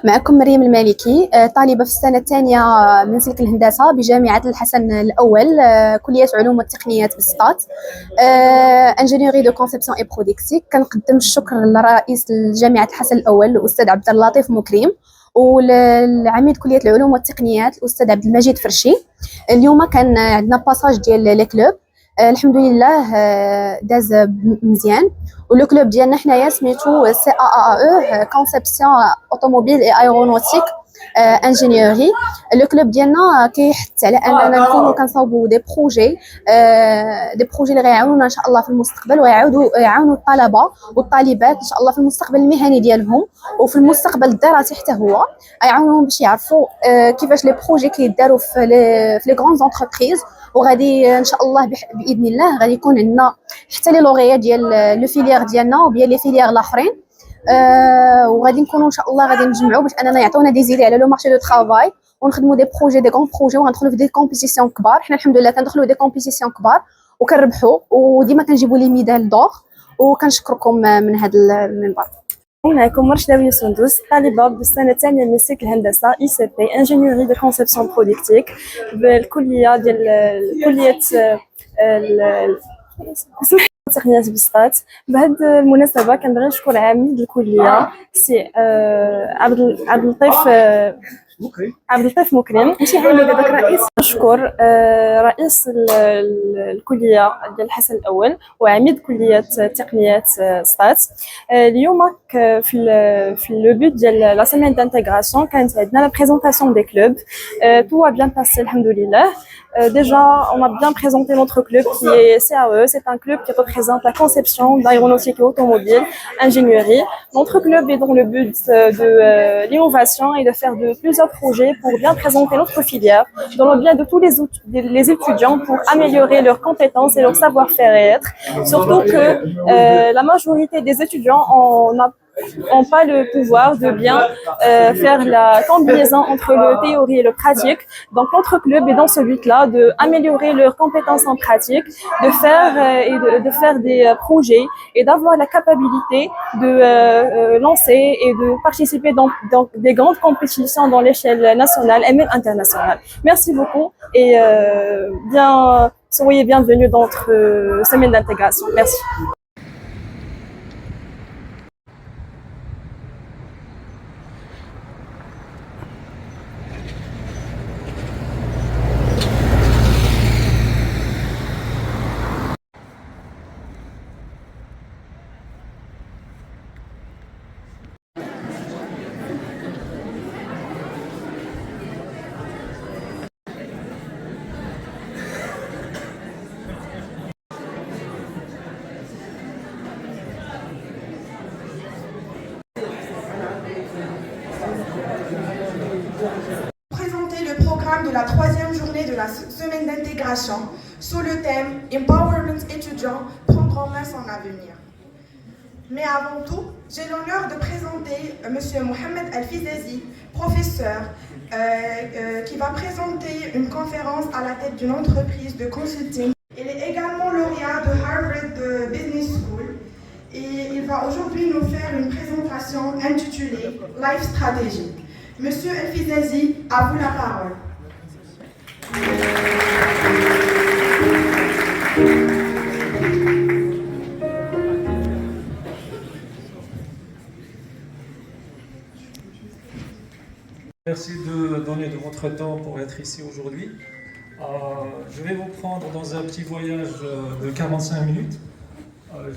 معكم مريم المالكي، طالبة في السنة الثانية من سلك الهندسة بجامعة الحسن الأول، كلية علوم والتقنيات بالسطات، انجينيوري دو كونسيبسيون اي برودكتيك. كنقدم الشكر لرئيس جامعة الحسن الأول الأستاذ عبد اللطيف مكرم، والعميد كلية العلوم والتقنيات الأستاذ عبد المجيد فرشي. اليوم كان عندنا باساج ديال لي كلوب، الحمد لله داز مزيان. ولو كلوب ديالنا حنايا سميتو سي او كونسيبسيون اوتوموبيل اي ايرونوتيك انجينيوري. لو كلوب ديالنا كيحث على اننا نكونوا كنصاوبوا دي بروجي اللي غيعاونونا ان شاء الله في المستقبل، ويعاونوا الطلبه والطالبات ان شاء الله في المستقبل المهني ديالهم وفي المستقبل الدراسي حتى هو. يعاونوهم باش يعرفوا كيفاش لي بروجي كيداروا في لي غران زونتربريز، وغادي ان شاء الله باذن الله غادي يكون عندنا حتى لي لوغيا ديال لو فيليير ديالنا وبيان لي فيليير الاخرين. وغادي نكونوا ان شاء الله غادي نجمعوا باش اننا يعطونا دي زيدي على لو مارشي دو ترافاي، ونخدموا دي بروجي دي كون بروجي، وغندخلوا في دي كومبيتيسيون كبار. حنا الحمد لله كندخلوا دي كومبيتيسيون كبار وكنربحوا، وديما كنجيبوا لي ميدال دور. وكنشكركم من هذا المنبر. معكم مرشدة سندوس، طالبة بالسنة الثانية من سلك الهندسة اي سي بي انجينيوري دو كونسيبسيون برودكتيك بالكلية ديال كلية التقنيات بالسطات. بهاد المناسبة كنبغي نشكر عميد الكلية سي عبد اللطيف مكرم، ماشي عامل هذاك رئيس. نشكر رئيس الكليه ديال الحسن الاول وعميد كليه تقنيات سطات. اليوم في لو بوت ديال لا سيمين دانتيغراسيون كانت عندنا لا بريزونطاسيون دي كلوب. tout a bien passé alhamdoulilah. Déjà, on a bien présenté notre club qui est CAE. C'est un club qui représente la conception d'aéronautique et automobile, ingénierie. Notre club est dans le but de l'innovation et de faire de plusieurs projets pour bien présenter notre filière dans le bien de tous les étudiants pour améliorer leurs compétences et leur savoir-faire. Surtout que la majorité des étudiants n'ont pas le pouvoir de bien faire la combinaison entre le théorie et le pratique. Donc notre club est dans ce but-là, d'améliorer leurs compétences en pratique, de faire des projets et d'avoir la capacité de lancer et de participer dans des grandes compétitions dans l'échelle nationale et même internationale. Merci beaucoup et soyez bienvenus dans notre semaine d'intégration. Merci. Présenter le programme de la troisième journée de la semaine d'intégration sous le thème Empowerment étudiant, prendre en main son avenir. Mais avant tout, j'ai l'honneur de présenter M. Mohamed Al-Fizazi, professeur, qui va présenter une conférence à la tête d'une entreprise de consulting. Il est également lauréat de Harvard Business School et il va aujourd'hui nous faire une présentation intitulée Life Strategy. Monsieur Al-Fizazi, à vous la parole. Merci de donner de votre temps pour être ici aujourd'hui. Je vais vous prendre dans un petit voyage de 45 minutes.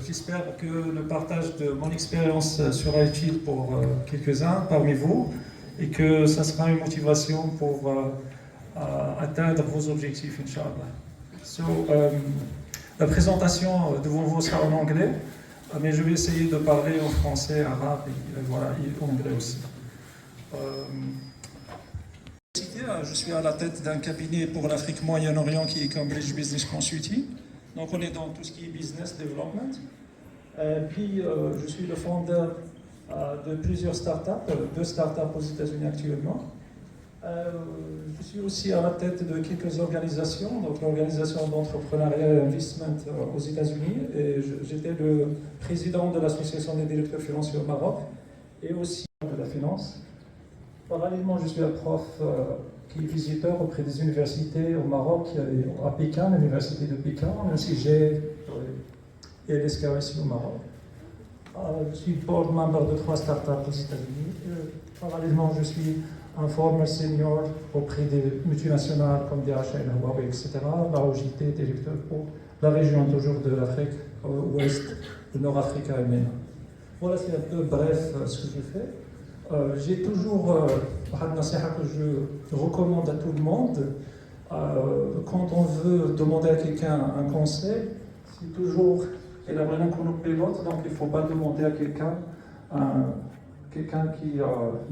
J'espère que le partage de mon expérience sera utile pour quelques-uns parmi vous et que ça sera une motivation pour atteindre vos objectifs, Inch'Allah. La présentation devant vous sera en anglais, mais je vais essayer de parler en français, arabe et anglais aussi. Je suis à la tête d'un cabinet pour l'Afrique Moyen-Orient qui est Cambridge Business Consulting. Donc on est dans tout ce qui est business development. Puis je suis le fondeur de plusieurs startups, 2 startups aux États-Unis actuellement. Je suis aussi à la tête de quelques organisations, donc l'organisation d'entrepreneuriat et investissement aux États-Unis, et j'étais le président de l'association des directeurs financiers au Maroc, et aussi de la finance. Parallèlement, je suis un prof qui est visiteur auprès des universités au Maroc, à Pékin, l'université de Pékin, ainsi j'ai et l'ESCA ici au Maroc. Je suis board member de 3 startups aux États-Unis. Parallèlement, je suis un former senior auprès des multinationales comme DHL, Huawei, etc. Là où j'étais directeur pour la région toujours de l'Afrique ouest, le Nord-Afrique et MENA. Voilà, c'est un peu bref ce que je fais. J'ai toujours une nasiha que je recommande à tout le monde. Quand on veut demander à quelqu'un un conseil, c'est toujours et la manière qu'on nous pilote, donc il ne faut pas demander à quelqu'un qui car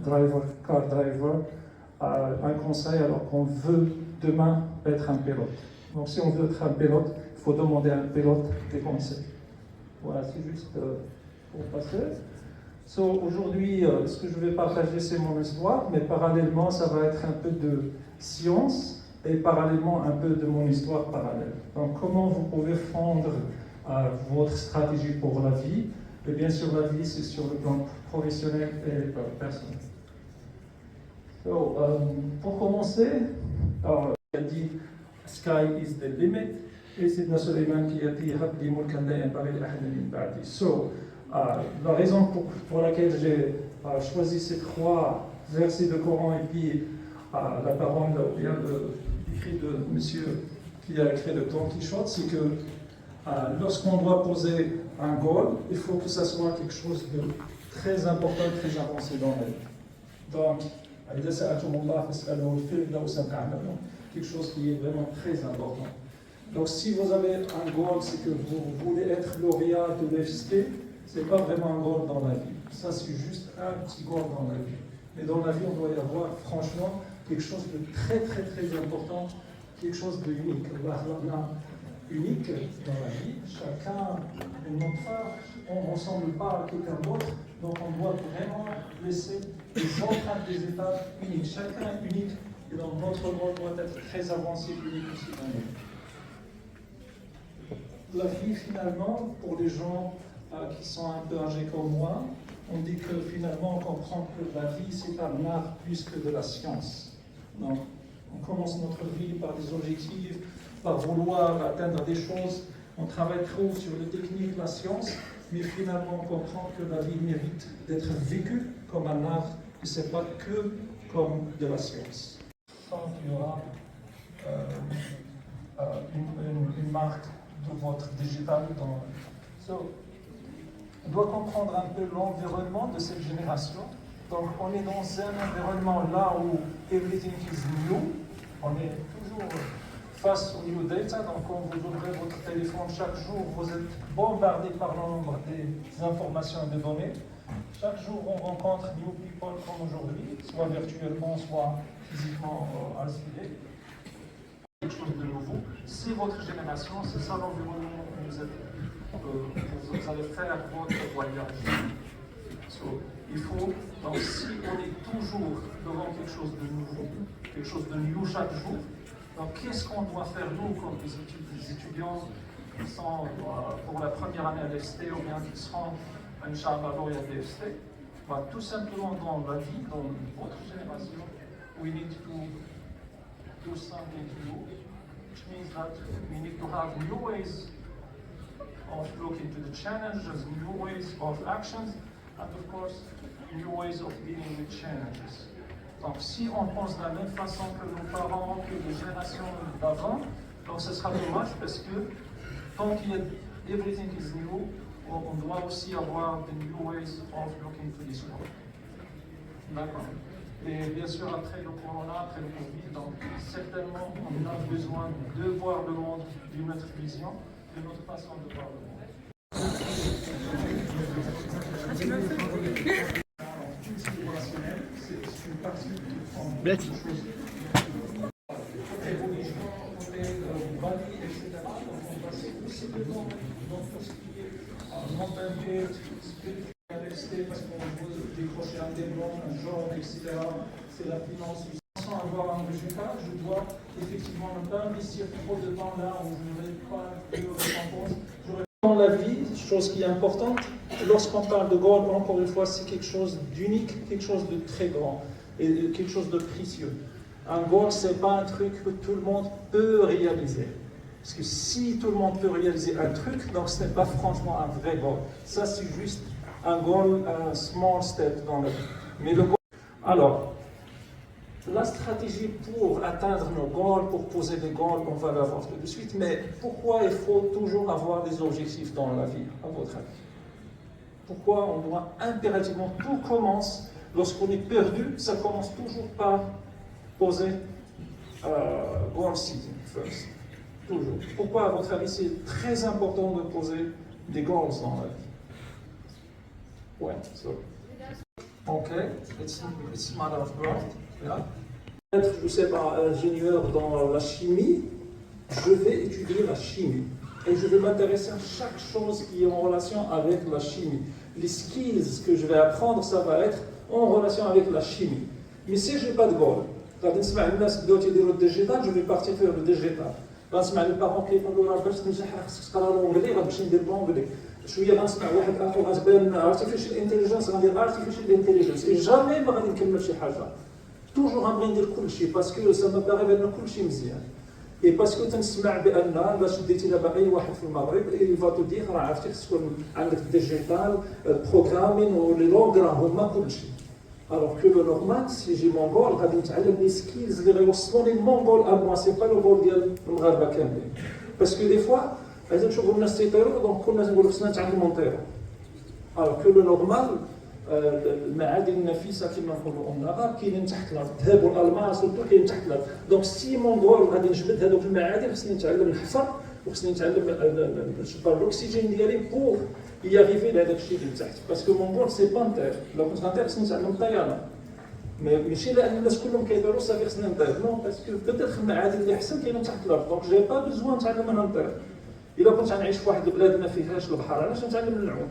driver, un conseil alors qu'on veut demain être un pilote. Donc si on veut être un pilote, il faut demander à un pilote des conseils. Voilà, c'est juste pour passer. Aujourd'hui, ce que je vais partager, c'est mon histoire, mais parallèlement, ça va être un peu de science et parallèlement un peu de mon histoire parallèle. Donc comment vous pouvez fondre votre stratégie pour la vie. Et bien sûr, la vie, c'est sur le plan professionnel et personnel. Pour commencer, il a dit « Sky is the limit » et c'est Suleiman qui a dit « Habli mulkan la yanbaghi li ahadin min ba'di ». La raison pour laquelle j'ai choisi ces 3 versets de Coran et puis la parole bien écrite de monsieur qui a écrit le Don Quichotte, c'est que lorsqu'on doit poser un goal, il faut que ça soit quelque chose de très important, très avancé dans la vie. Donc, quelque chose qui est vraiment très important. Donc, si vous avez un goal, c'est que vous voulez être lauréat de l'EFST, ce n'est pas vraiment un goal dans la vie. Ça, c'est juste un petit goal dans la vie. Mais dans la vie, on doit y avoir, franchement, quelque chose de très, très, très important, quelque chose de unique. Unique dans la vie, chacun est notre part, on ne ressemble pas à quelqu'un d'autre, donc on doit vraiment laisser des empreintes, des étapes uniques. Chacun est unique et donc notre rôle doit être très avancé, unique aussi dans la vie. La vie, finalement, pour les gens qui sont un peu âgés comme moi, on dit que finalement on comprend que la vie c'est un art plus que de la science. Donc, on commence notre vie par des objectifs, par vouloir atteindre des choses, on travaille trop sur les techniques, la science, mais finalement on comprend que la vie mérite d'être vécue comme un art, et ce n'est pas que comme de la science. Il y aura une marque de votre digital dans... on doit comprendre un peu l'environnement de cette génération. Donc on est dans un environnement là où everything is new, on est toujours face au new data, donc quand vous ouvrez votre téléphone chaque jour, vous êtes bombardé par le nombre des informations et des données. Chaque jour, on rencontre new people comme aujourd'hui, soit virtuellement, soit physiquement à l'esprit. Quelque chose de nouveau. C'est votre génération, c'est ça l'environnement où vous allez faire votre voyage. Il faut, donc si on est toujours devant quelque chose de nouveau, quelque chose de new chaque jour, donc qu'est-ce qu'on doit faire nous comme des étudiants qui sont pour la première année à l'EFST ou bien qui seront Inch'Allah lauréats de l'EFST? Tout simplement dans la vie, dans votre génération, we need to do something new, which means that we need to have new ways of looking to the challenges, new ways of actions, and of course, new ways of dealing with challenges. Donc si on pense de la même façon que nos parents, que les générations d'avant, donc ce sera dommage parce que tant qu'il y a everything is new, on doit aussi avoir the new ways of looking to this world. D'accord. Et bien sûr, après le corona, après le Covid, donc certainement on a besoin de voir le monde d'une autre vision, d'une autre façon de voir le monde. C'est une partie de religion, côté Bali, etc. Donc on passe aussi dedans dans tout ce qui est mentalité, spiritualité, parce qu'on des blancs, un jaune, etc. C'est la finance. Sans avoir un résultat, je dois effectivement ne pas investir trop de temps là où je n'aurai pas de récompense. Dans la vie, chose qui est importante, lorsqu'on parle de goal, encore une fois, c'est quelque chose d'unique, quelque chose de très grand et quelque chose de précieux. Un goal, ce n'est pas un truc que tout le monde peut réaliser. Parce que si tout le monde peut réaliser un truc, donc ce n'est pas franchement un vrai goal. Ça, c'est juste un goal, un small step dans la vie. Mais le goal... Alors, la stratégie pour atteindre nos goals, pour poser des goals, on va la voir tout de suite. Mais pourquoi il faut toujours avoir des objectifs dans la vie, à votre avis? Pourquoi on doit impérativement, tout commence, lorsqu'on est perdu, ça commence toujours par poser goal setting first. Toujours. Pourquoi, à votre avis, c'est très important de poser des goals dans la vie? Ouais, so. Ok, it's a matter of growth. Yeah. Être, je ne sais pas, ingénieur dans la chimie, je vais étudier la chimie. Et je vais m'intéresser à chaque chose qui est en relation avec la chimie. Les skills que je vais apprendre, ça va être en relation avec la chimie. Mais si je n'ai pas de goal, je vais partir faire le digital. غنسمع لي بارون كيقولوا راه باش تنجح خصك تقرا لونجلي غتمشي ندير لونجلي شويه غنسمع واحد اخر غتبان ارتيفيشال انتيليجنس غندير ارتيفيشال انتيليجنس اي جامي ما غادي نكمل شي حاجه توجور غنبغي ندير كلشي باسكو سا ما باغي بان كلشي مزيان اي باسكو تنسمع بان باش ديتي دابا اي واحد في المغرب اي فاتو دير راه عرفتي خصك تكون عندك ديجيتال بروغرامين ولي لونغ راه هما كلشي. Alors que le normal, si j'ai mon goal, غادي نتعلم لي سكيلز اللي غيوصلوني لمون goal à moi, c'est pas le goal ديال المغاربه كاملين. باسكو دي فوا غادي نشوفوا الناس تيطيروا دونك كل الناس نقولوا خصنا نتعلموا نطيروا. Alors que le normal, المعادن النفيسه كما نقولوا اون كاينين تحت الارض، الذهب والالماس سورتو كاين تحت الارض. دونك سي مون goal غادي نجبد هذوك المعادن خصني نتعلم نحفر وخصني نتعلم الاكسجين ديالي بور y arriver لهذاك الشيء اللي تحت باسكو مون goal سي با نطير لو كنت غنطير خصني نتعلم الطيران ماشي لان الناس كلهم كيطيروا صافي خصني نطير نو باسكو بدات المعادن اللي احسن كاينين تحت الارض دونك جي با بزوان نتعلم انا نطير الا كنت غنعيش في واحد البلاد ما فيهاش البحر علاش نتعلم النعوم